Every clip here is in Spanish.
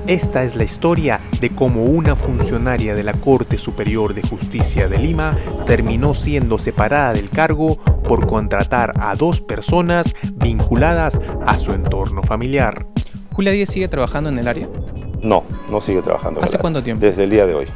Esta es la historia de cómo una funcionaria de la Corte Superior de Justicia de Lima terminó siendo separada del cargo por contratar a 2 personas vinculadas a su entorno familiar. ¿Julia Díaz sigue trabajando en el área? No, no sigue trabajando en el área. ¿Hace cuánto tiempo? Desde el día de hoy.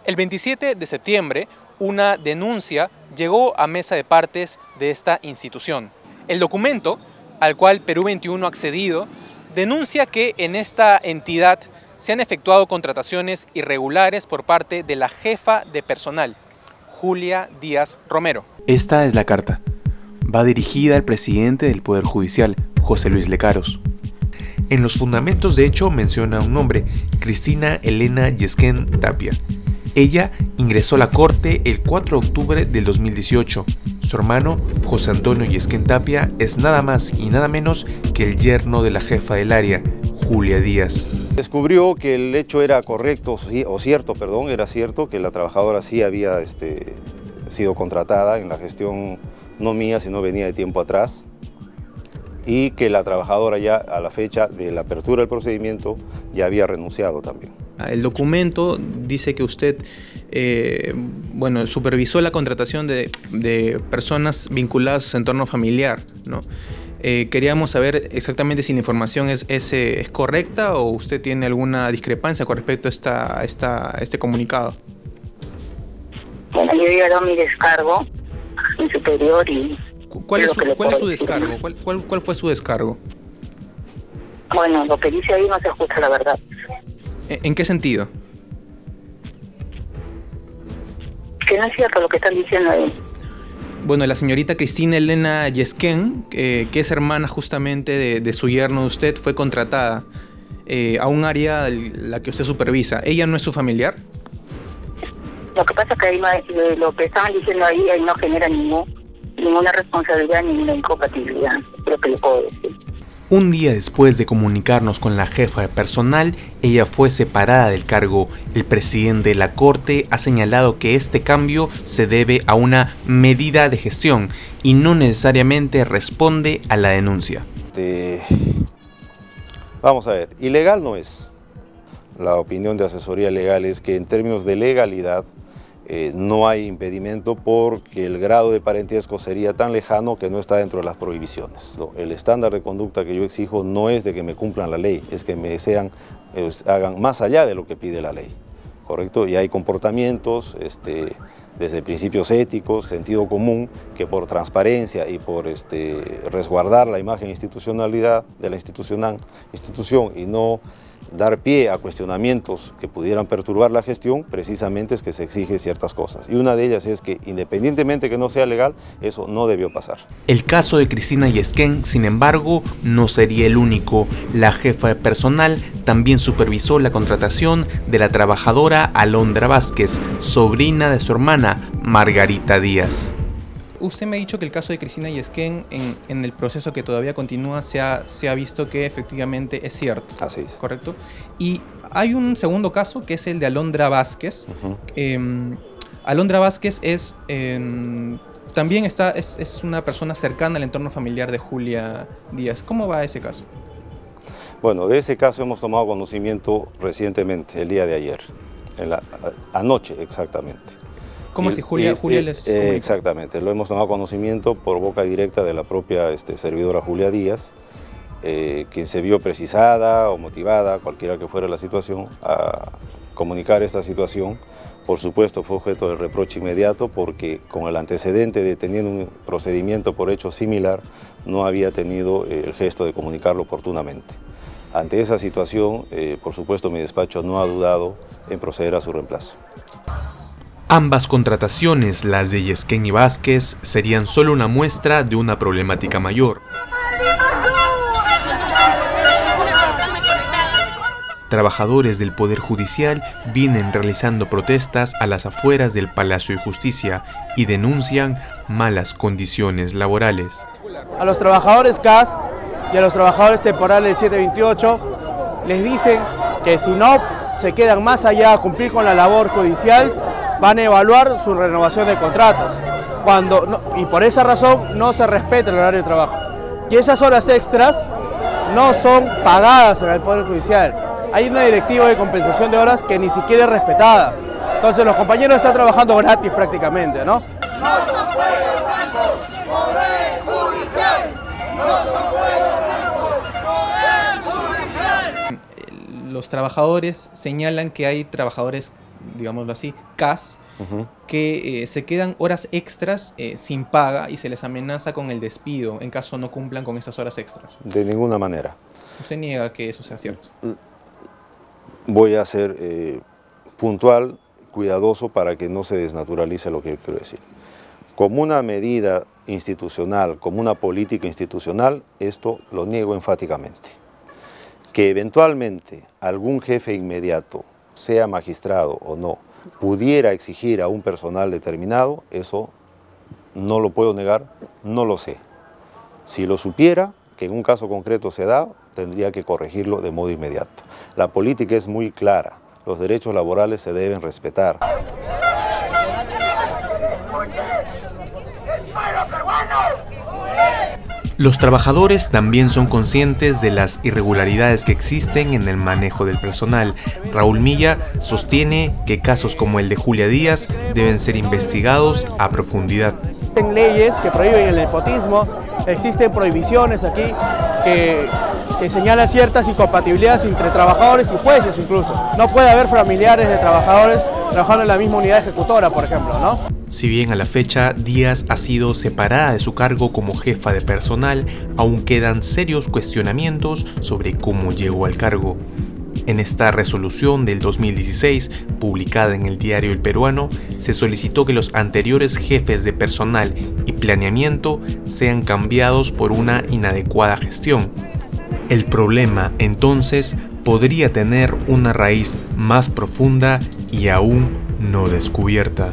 El 27 de septiembre, una denuncia llegó a mesa de partes de esta institución. El documento, al cual Perú 21 ha accedido, denuncia que en esta entidad se han efectuado contrataciones irregulares por parte de la jefa de personal, Julia Díaz Romero. Esta es la carta. Va dirigida al presidente del Poder Judicial, José Luis Lecaros. En los fundamentos de hecho menciona un nombre, Cristina Elena Yesquén Tapia. Ella ingresó a la corte el 4 de octubre del 2018. Su hermano, José Antonio Yesquén Tapia, es nada más y nada menos que el yerno de la jefa del área, Julia Díaz. Descubrió que el hecho era correcto, era cierto, que la trabajadora sí había sido contratada en la gestión no mía, sino venía de tiempo atrás, y que la trabajadora ya a la fecha de la apertura del procedimiento ya había renunciado también. El documento dice que usted supervisó la contratación de personas vinculadas a su entorno familiar, ¿no? Queríamos saber exactamente si la información es correcta o usted tiene alguna discrepancia con respecto a este comunicado. Bueno, yo ya he dado mi descargo a mi superior y... ¿Cuál es su descargo? ¿Cuál fue su descargo? Bueno, lo que dice ahí no se ajusta a la verdad. ¿En qué sentido? Que no es cierto lo que están diciendo ahí. Bueno, la señorita Cristina Elena Yesquén, que es hermana justamente de su yerno de usted, fue contratada a un área la que usted supervisa. ¿Ella no es su familiar? Lo que pasa es que ahí lo que estaban diciendo ahí no genera ninguna responsabilidad, ninguna incompatibilidad, es lo que le puedo decir. Un día después de comunicarnos con la jefa de personal, ella fue separada del cargo. El presidente de la Corte ha señalado que este cambio se debe a una medida de gestión y no necesariamente responde a la denuncia. Vamos a ver, ilegal no es. La opinión de asesoría legal es que en términos de legalidad no hay impedimento porque el grado de parentesco sería tan lejano que no está dentro de las prohibiciones. El estándar de conducta que yo exijo no es de que me cumplan la ley, es que me hagan más allá de lo que pide la ley, ¿correcto? Y hay comportamientos, desde principios éticos, sentido común, que por transparencia y por resguardar la imagen institucionalidad de la institución y no dar pie a cuestionamientos que pudieran perturbar la gestión, precisamente es que se exige ciertas cosas. Y una de ellas es que, independientemente que no sea legal, eso no debió pasar. El caso de Cristina Yesquén, sin embargo, no sería el único. La jefa de personal también supervisó la contratación de la trabajadora Alondra Vázquez, sobrina de su hermana Margarita Díaz. Usted me ha dicho que el caso de Cristina Yesquén, en el proceso que todavía continúa, se ha visto que efectivamente es cierto. Así es. ¿Correcto? Y hay un segundo caso, que es el de Alondra Vázquez. Alondra Vázquez también es una persona cercana al entorno familiar de Julia Díaz. ¿Cómo va ese caso? Bueno, de ese caso hemos tomado conocimiento recientemente, el día de ayer, anoche exactamente. ¿Cómo si Julia les comunicó? Exactamente, lo hemos tomado conocimiento por boca directa de la propia servidora Julia Díaz, quien se vio precisada o motivada, cualquiera que fuera la situación, a comunicar esta situación. Por supuesto fue objeto de reproche inmediato porque con el antecedente de teniendo un procedimiento por hecho similar, no había tenido el gesto de comunicarlo oportunamente. Ante esa situación, por supuesto mi despacho no ha dudado en proceder a su reemplazo. Ambas contrataciones, las de Yesquén y Vázquez, serían solo una muestra de una problemática mayor. Trabajadores del Poder Judicial vienen realizando protestas a las afueras del Palacio de Justicia y denuncian malas condiciones laborales. A los trabajadores CAS y a los trabajadores temporales del 728 les dicen que si no se quedan más allá a cumplir con la labor judicial, van a evaluar su renovación de contratos. Y por esa razón no se respeta el horario de trabajo. Y esas horas extras no son pagadas en el Poder Judicial. Hay una directiva de compensación de horas que ni siquiera es respetada. Entonces los compañeros están trabajando gratis prácticamente, ¿no? Los trabajadores señalan que hay trabajadores, digámoslo así, CAS, que se quedan horas extras sin paga y se les amenaza con el despido en caso no cumplan con esas horas extras. De ninguna manera. ¿Usted niega que eso sea cierto? Voy a ser puntual, cuidadoso para que no se desnaturalice lo que yo quiero decir. Como una medida institucional, como una política institucional, esto lo niego enfáticamente. Que eventualmente algún jefe inmediato, sea magistrado o no, pudiera exigir a un personal determinado, eso no lo puedo negar, no lo sé. Si lo supiera, que en un caso concreto se da, tendría que corregirlo de modo inmediato. La política es muy clara, los derechos laborales se deben respetar. Los trabajadores también son conscientes de las irregularidades que existen en el manejo del personal. Raúl Milla sostiene que casos como el de Julia Díaz deben ser investigados a profundidad. Existen leyes que prohíben el nepotismo, existen prohibiciones aquí que señalan ciertas incompatibilidades entre trabajadores y jueces incluso. No puede haber familiares de trabajadores trabajando en la misma unidad ejecutora, por ejemplo, ¿no? Si bien a la fecha Díaz ha sido separada de su cargo como jefa de personal, aún quedan serios cuestionamientos sobre cómo llegó al cargo. En esta resolución del 2016, publicada en el diario El Peruano, se solicitó que los anteriores jefes de personal y planeamiento sean cambiados por una inadecuada gestión. El problema, entonces, podría tener una raíz más profunda y aún no descubierta.